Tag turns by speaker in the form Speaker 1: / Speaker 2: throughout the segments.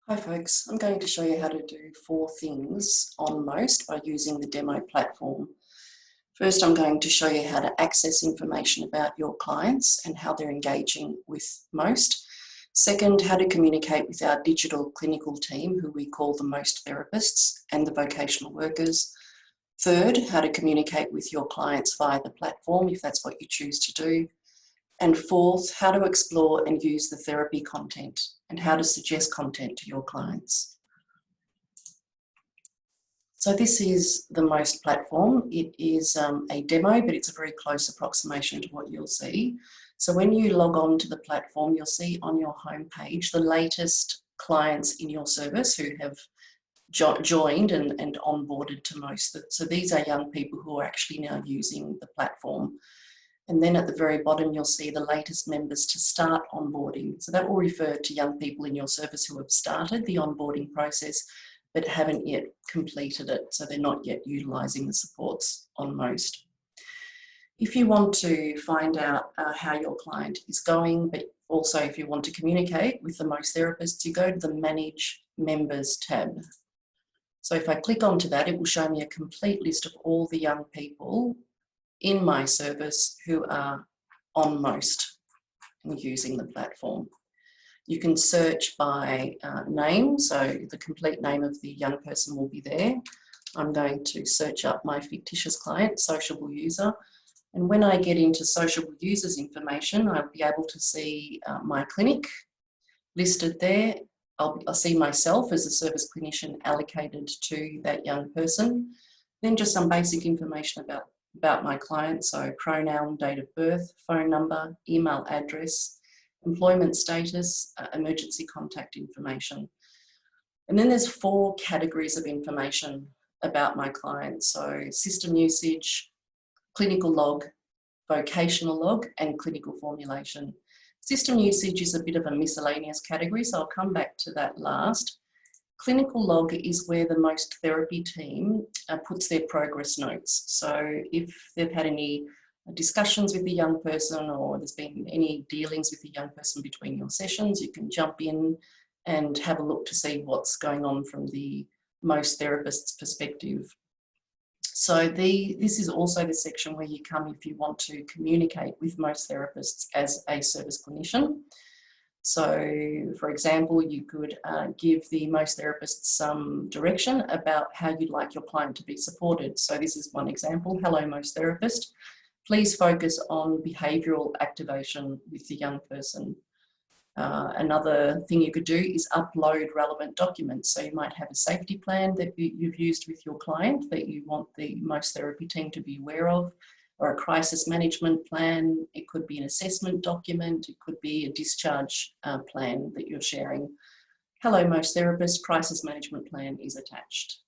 Speaker 1: Hi folks, I'm going to show you how to do 4 things on Most by using the demo platform. First, I'm going to show you how to access information about your clients and how they're engaging with Most. Second, how to communicate with our digital clinical team, who we call the Most therapists, and the vocational workers. Third, how to communicate with your clients via the platform, if that's what you choose to do. And fourth, how to explore and use the therapy content and how to suggest content to your clients. So this is the Most platform. It is a demo, but it's a very close approximation to what you'll see. So when you log on to the platform, you'll see on your homepage the latest clients in your service who have joined and onboarded to Most. So these are young people who are actually now using the platform. And then at the very bottom, you'll see the latest members to start onboarding. So that will refer to young people in your service who have started the onboarding process, but haven't yet completed it. So they're not yet utilising the supports on Most. If you want to find out how your client is going, but also if you want to communicate with the Most therapists, you go to the Manage Members tab. So if I click onto that, it will show me a complete list of all the young people in my service who are on Most and using the platform. You can search by name, so the complete name of the young person will be there. I'm going to search up my fictitious client, sociable user, and when I get into sociable users information, I'll be able to see my clinic listed there. I'll see myself as a service clinician allocated to that young person. Then just some basic information about my client, so pronoun, date of birth, phone number, email address, employment status, emergency contact information. And then there's 4 categories of information about my client, so system usage, clinical log, vocational log, and clinical formulation. System usage is a bit of a miscellaneous category, so I'll come back to that last. Clinical log is where the Most therapy team puts their progress notes. So if they've had any discussions with the young person or there's been any dealings with the young person between your sessions, you can jump in and have a look to see what's going on from the Most therapist's perspective. So this is also the section where you come if you want to communicate with Most therapists as a service clinician. So, for example, you could give the Most therapists some direction about how you'd like your client to be supported. So this is one example. Hello, Most therapist. Please focus on behavioural activation with the young person. Another thing you could do is upload relevant documents. So you might have a safety plan that you've used with your client that you want the Most therapy team to be aware of, or a crisis management plan. It could be an assessment document. It could be a discharge plan that you're sharing. Hello, Most therapist, crisis management plan is attached.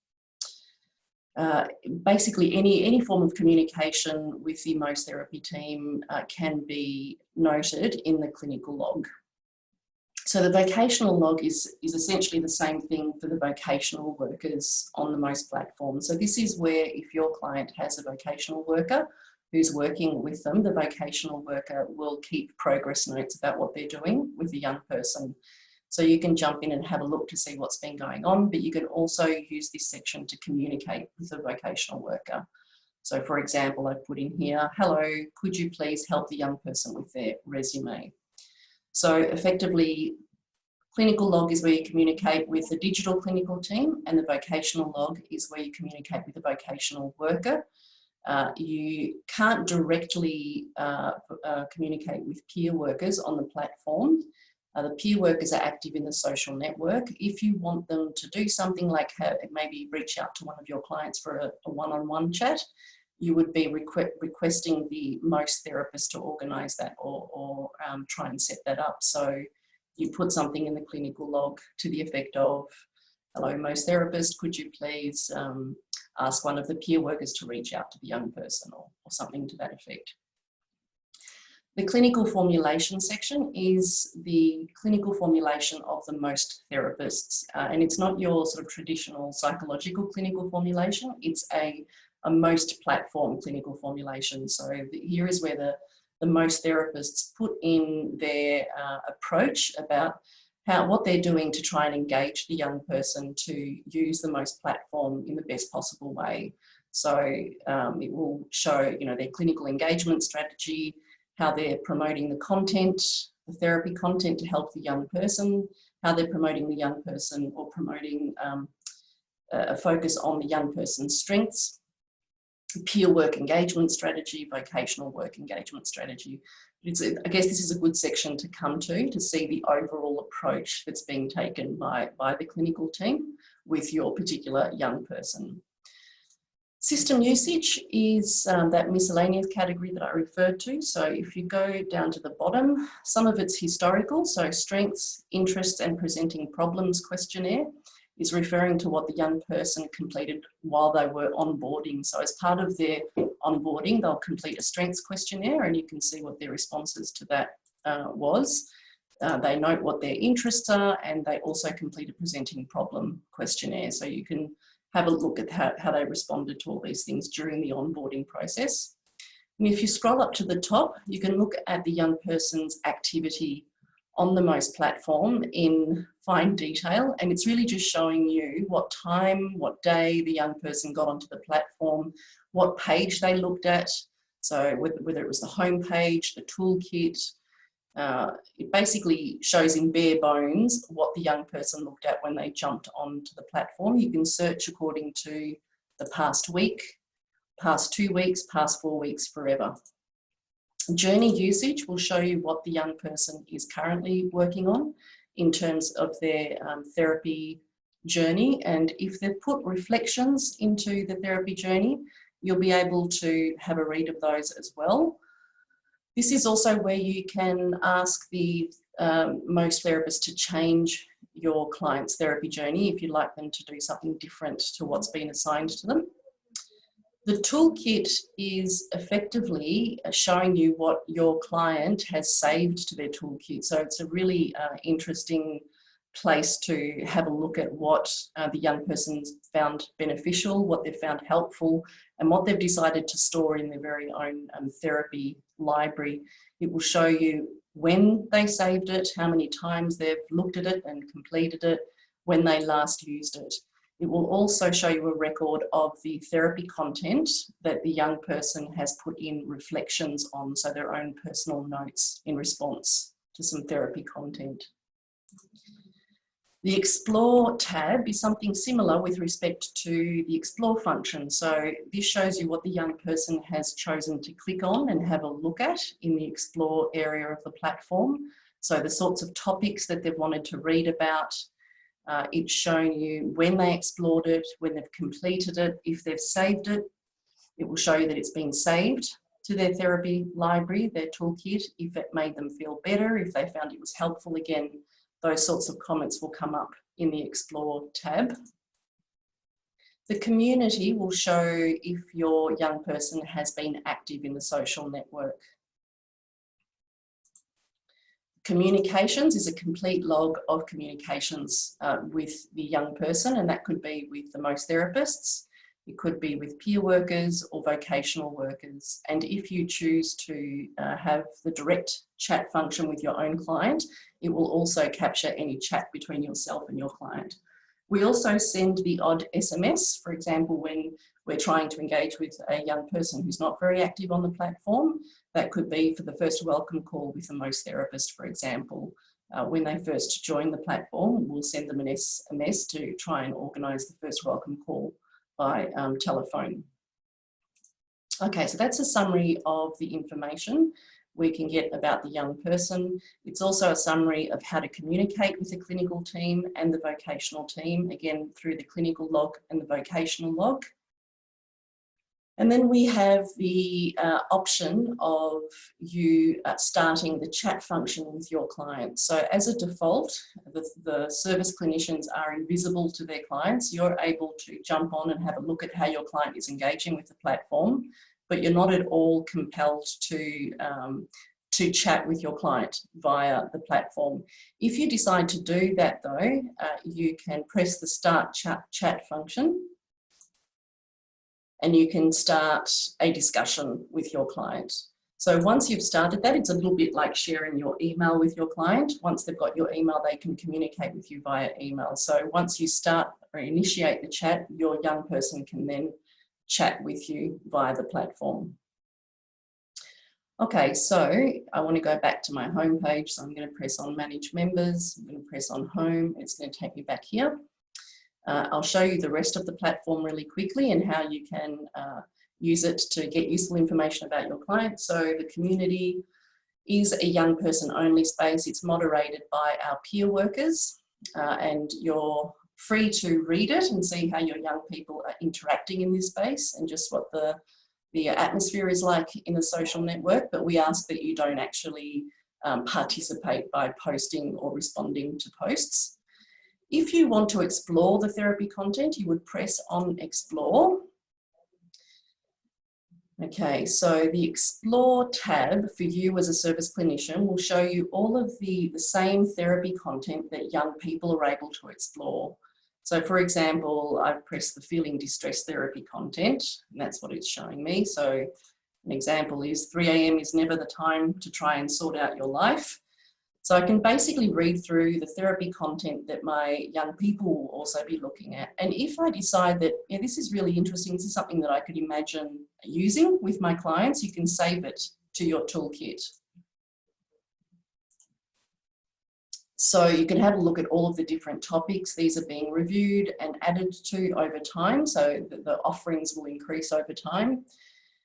Speaker 1: Basically, any form of communication with the Most therapy team can be noted in the clinical log. So the vocational log is essentially the same thing for the vocational workers on the Most platform. So this is where if your client has a vocational worker who's working with them, the vocational worker will keep progress notes about what they're doing with the young person. So you can jump in and have a look to see what's been going on, but you can also use this section to communicate with the vocational worker. So for example, I put in here, hello, could you please help the young person with their resume? So effectively, clinical log is where you communicate with the digital clinical team, and the vocational log is where you communicate with the vocational worker. You can't directly communicate with peer workers on the platform. The peer workers are active in the social network. If you want them to do something like maybe reach out to one of your clients for a one-on-one chat, you would be requesting the Most therapist to organise that or try and set that up. So you put something in the clinical log to the effect of, hello, Most therapist, could you please ask one of the peer workers to reach out to the young person or something to that effect. The clinical formulation section is the clinical formulation of the Most therapists. And it's not your sort of traditional psychological clinical formulation, it's a Most platform clinical formulation. So here is where the Most therapists put in their approach about what they're doing to try and engage the young person to use the most platform in the best possible way. So it will show, you know, their clinical engagement strategy, how they're promoting the content, the therapy content to help the young person, how they're promoting the young person or promoting a focus on the young person's strengths, peer work engagement strategy, vocational work engagement strategy. I guess this is a good section to come to see the overall approach that's being taken by the clinical team with your particular young person. System usage is that miscellaneous category that I referred to. So if you go down to the bottom, some of it's historical, so strengths, interests and presenting problems questionnaire is referring to what the young person completed while they were onboarding. So as part of their onboarding, they'll complete a strengths questionnaire and you can see what their responses to that was. They note what their interests are and they also complete a presenting problem questionnaire. So you can have a look at how they responded to all these things during the onboarding process. And if you scroll up to the top, you can look at the young person's activity on the MOST platform in fine detail, and it's really just showing you what time, what day the young person got onto the platform, what page they looked at, so whether it was the home page, the toolkit. It basically shows in bare bones what the young person looked at when they jumped onto the platform. You can search according to the past week, past 2 weeks, past 4 weeks, forever. Journey usage will show you what the young person is currently working on in terms of their therapy journey. And if they've put reflections into the therapy journey, you'll be able to have a read of those as well. This is also where you can ask the MOST therapist to change your client's therapy journey if you'd like them to do something different to what's been assigned to them. The toolkit is effectively showing you what your client has saved to their toolkit. So it's a really interesting place to have a look at what the young person's found beneficial, what they've found helpful, and what they've decided to store in their very own therapy library. It will show you when they saved it, how many times they've looked at it and completed it, when they last used it. It will also show you a record of the therapy content that the young person has put in reflections on, so their own personal notes in response to some therapy content. The Explore tab is something similar with respect to the Explore function. So this shows you what the young person has chosen to click on and have a look at in the Explore area of the platform. So the sorts of topics that they've wanted to read about. It's showing you when they explored it, when they've completed it, if they've saved it. It will show you that it's been saved to their therapy library, their toolkit, if it made them feel better, if they found it was helpful. Again, those sorts of comments will come up in the Explore tab. The community will show if your young person has been active in the social network. Communications is a complete log of communications with the young person, and that could be with the MOST therapists, it could be with peer workers or vocational workers. And if you choose to have the direct chat function with your own client, it will also capture any chat between yourself and your client. We also send the odd SMS, for example, when we're trying to engage with a young person who's not very active on the platform. That could be for the first welcome call with a MOST therapist, for example. When they first join the platform, we'll send them an SMS to try and organise the first welcome call by telephone. Okay, so that's a summary of the information we can get about the young person. It's also a summary of how to communicate with the clinical team and the vocational team, again, through the clinical log and the vocational log. And then we have the option of you starting the chat function with your client. So as a default, the service clinicians are invisible to their clients. You're able to jump on and have a look at how your client is engaging with the platform, but you're not at all compelled to chat with your client via the platform. If you decide to do that though, you can press the Start Chat function, and you can start a discussion with your client. So once you've started that, it's a little bit like sharing your email with your client. Once they've got your email, they can communicate with you via email. So once you start or initiate the chat, your young person can then chat with you via the platform. Okay, so I want to go back to my home page. So I'm going to press on Manage Members. I'm going to press on Home. It's going to take me back here. I'll show you the rest of the platform really quickly and how you can use it to get useful information about your client. So the community is a young person only space. It's moderated by our peer workers and you're free to read it and see how your young people are interacting in this space and just what the atmosphere is like in a social network, but we ask that you don't actually participate by posting or responding to posts. If you want to explore the therapy content, you would press on Explore. Okay, so the Explore tab for you as a service clinician will show you all of the same therapy content that young people are able to explore. So for example, I've pressed the Feeling Distress Therapy content, and that's what it's showing me. So an example is 3 AM is never the time to try and sort out your life. So I can basically read through the therapy content that my young people will also be looking at. And if I decide that, yeah, this is really interesting, this is something that I could imagine using with my clients, you can save it to your toolkit. So you can have a look at all of the different topics. These are being reviewed and added to over time, so the offerings will increase over time.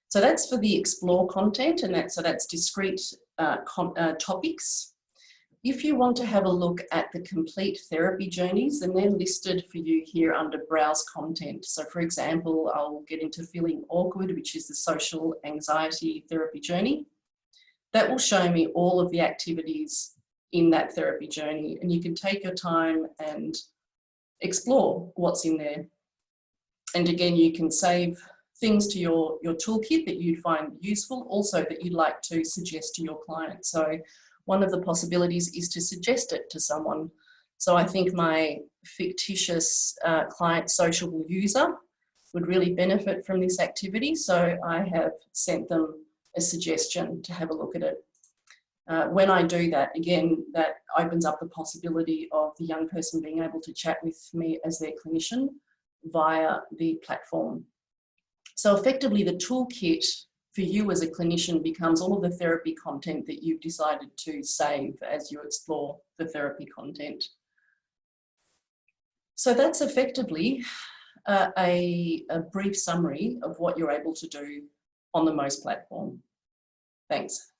Speaker 1: So that's for the Explore content, and that's discrete topics. If you want to have a look at the complete therapy journeys, then they're listed for you here under Browse Content. So for example, I'll get into Feeling Awkward, which is the social anxiety therapy journey. That will show me all of the activities in that therapy journey, and you can take your time and explore what's in there. And again, you can save things to your toolkit that you'd find useful, also that you'd like to suggest to your client. So one of the possibilities is to suggest it to someone. So I think my fictitious client social user would really benefit from this activity. So I have sent them a suggestion to have a look at it. When I do that, again, that opens up the possibility of the young person being able to chat with me as their clinician via the platform. So effectively the toolkit for you as a clinician becomes all of the therapy content that you've decided to save as you explore the therapy content. So that's effectively a brief summary of what you're able to do on the MOST platform. Thanks.